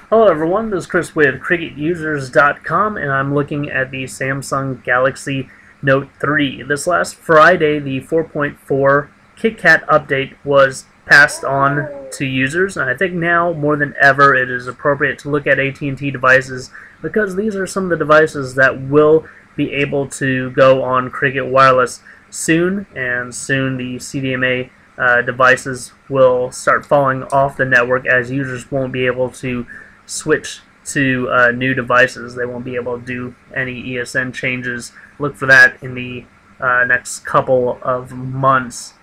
Hello everyone, this is Chris with CricketUsers.com, and I'm looking at the Samsung Galaxy Note 3. This last Friday, the 4.4 KitKat update was passed on to users, and I think now more than ever it is appropriate to look at AT&T devices because these are some of the devices that will be able to go on Cricket Wireless soon, and soon the CDMA devices will start falling off the network as users won't be able to switch to new devices. They won't be able to do any ESN changes. Look for that in the next couple of months.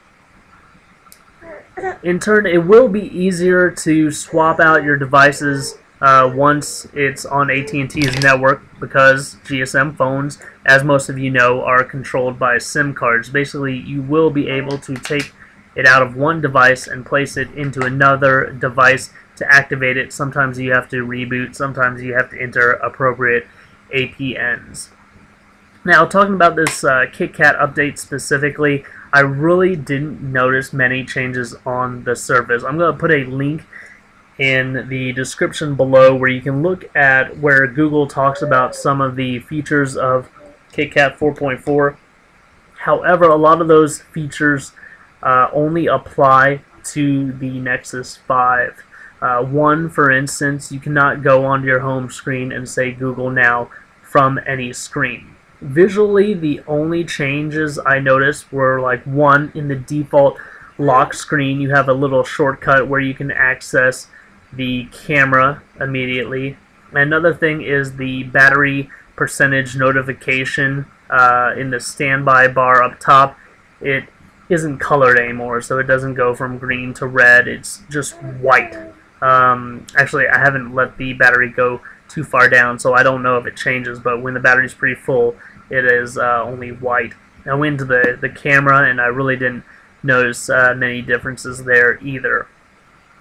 In turn, it will be easier to swap out your devices once it's on AT&T's network, because GSM phones, as most of you know, are controlled by SIM cards. Basically, you will be able to take it out of one device and place it into another device to activate it. Sometimes you have to reboot, sometimes you have to enter appropriate APNs. Now, talking about this KitKat update specifically, I really didn't notice many changes on the surface. I'm going to put a link in the description below where you can look at where Google talks about some of the features of KitKat 4.4. However, a lot of those features only apply to the Nexus 5. One, for instance, you cannot go onto your home screen and say Google Now from any screen. Visually, the only changes I noticed were, like, one, in the default lock screen you have a little shortcut where you can access the camera immediately. Another thing is the battery percentage notification in the standby bar up top. It isn't colored anymore, so it doesn't go from green to red, it's just white. Actually, I haven't let the battery go too far down, so I don't know if it changes, but when the battery's pretty full, it is only white. I went into the camera, and I really didn't notice many differences there either.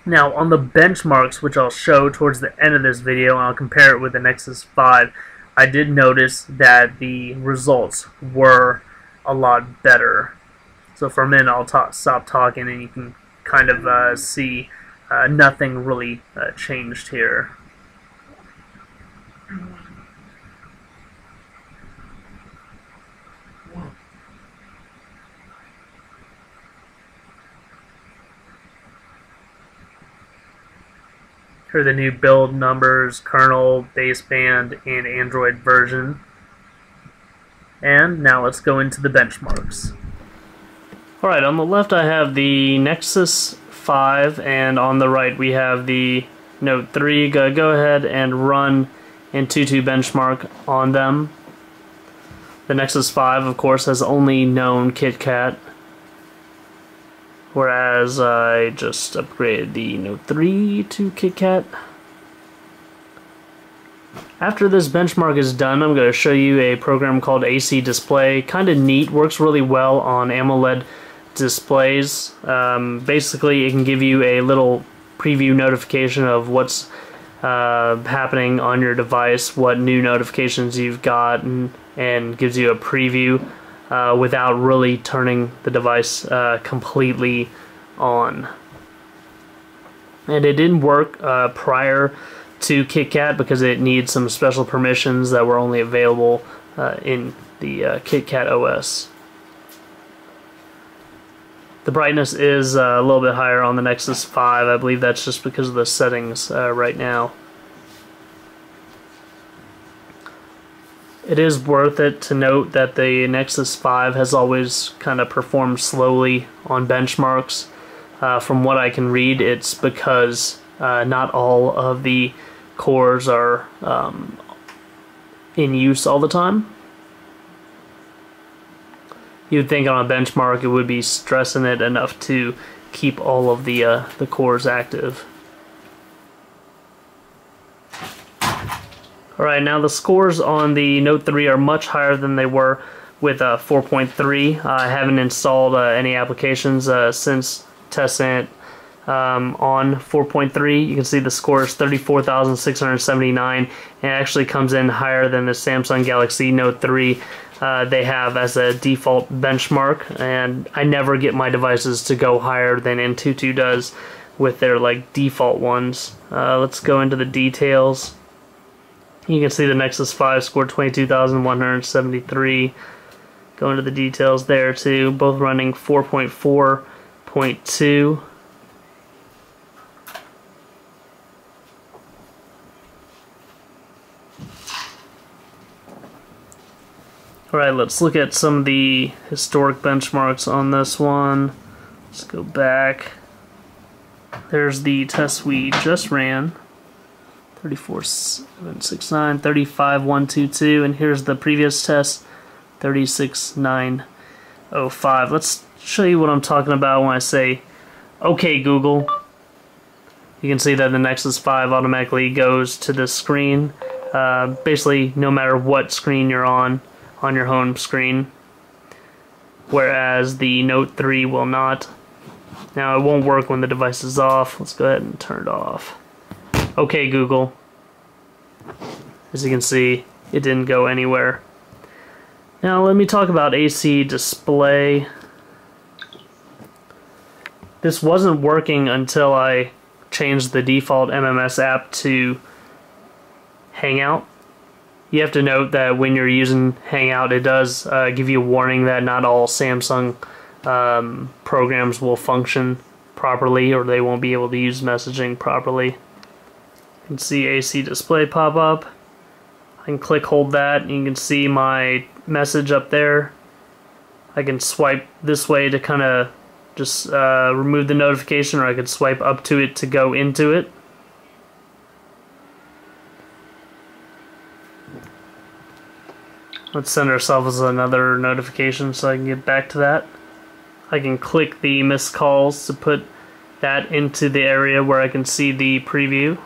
Now, on the benchmarks, which I'll show towards the end of this video, and I'll compare it with the Nexus 5, I did notice that the results were a lot better. So for a minute, I'll stop talking, and you can kind of see nothing really changed here. Here are the new build numbers, kernel, baseband, and Android version. And now let's go into the benchmarks. Alright, on the left I have the Nexus 5, and on the right we have the Note 3. Go ahead and run Antutu Benchmark on them. The Nexus 5, of course, has only known KitKat, whereas I just upgraded the Note 3 to KitKat. After this benchmark is done, I'm going to show you a program called ACDisplay. Kind of neat, works really well on AMOLED displays. Basically, it can give you a little preview notification of what's happening on your device, what new notifications you've gotten, and gives you a preview without really turning the device completely on. And it didn't work prior to KitKat because it needs some special permissions that were only available in the KitKat OS. The brightness is a little bit higher on the Nexus 5. I believe that's just because of the settings right now. It is worth it to note that the Nexus 5 has always kind of performed slowly on benchmarks. From what I can read, it's because not all of the cores are in use all the time. You'd think on a benchmark it would be stressing it enough to keep all of the cores active. Alright, now the scores on the Note 3 are much higher than they were with 4.3. I haven't installed any applications since testing it on 4.3. You can see the score is 34,679, and it actually comes in higher than the Samsung Galaxy Note 3 they have as a default benchmark, and I never get my devices to go higher than Antutu does. with their like default ones. Let's go into the details. You can see the Nexus 5 scored 22,173. Go into the details there too. Both running 4.4.2. Alright, let's look at some of the historic benchmarks on this one. Let's go back. There's the test we just ran. 34,769, 35,122, and here's the previous test, 36,905. Let's show you what I'm talking about when I say, "Okay, Google." You can see that the Nexus 5 automatically goes to this screen. Basically, no matter what screen you're on your home screen, whereas the Note 3 will not. Now, it won't work when the device is off. Let's go ahead and turn it off. Okay, Google. As you can see, it didn't go anywhere. Now, let me talk about ACDisplay. This wasn't working until I changed the default MMS app to Hangout. You have to note that when you're using Hangout, it does give you a warning that not all Samsung programs will function properly, or they won't be able to use messaging properly. You can see ACDisplay pop up. I can hold that, and you can see my message up there. I can swipe this way to kind of just remove the notification, or I could swipe up to it to go into it. Let's send ourselves another notification so I can get back to that. I can click the missed calls to put that into the area where I can see the preview.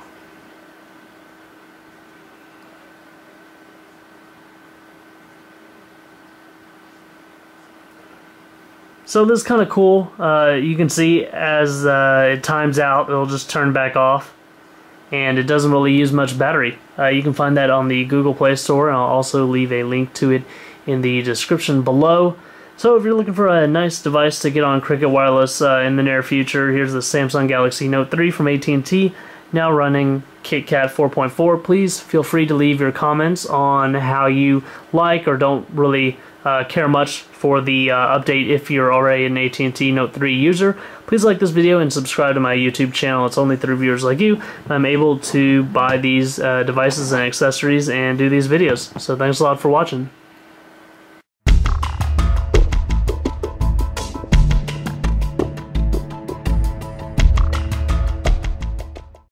So this is kind of cool. You can see as it times out, it'll just turn back off, and it doesn't really use much battery. You can find that on the Google Play Store, and I'll also leave a link to it in the description below. So if you're looking for a nice device to get on Cricket Wireless in the near future, here's the Samsung Galaxy Note 3 from AT&T, now running KitKat 4.4. Please feel free to leave your comments on how you like or don't really care much for the update if you're already an AT&T Note 3 user. Please like this video and subscribe to my YouTube channel. It's only through viewers like you I'm able to buy these devices and accessories and do these videos. So thanks a lot for watching.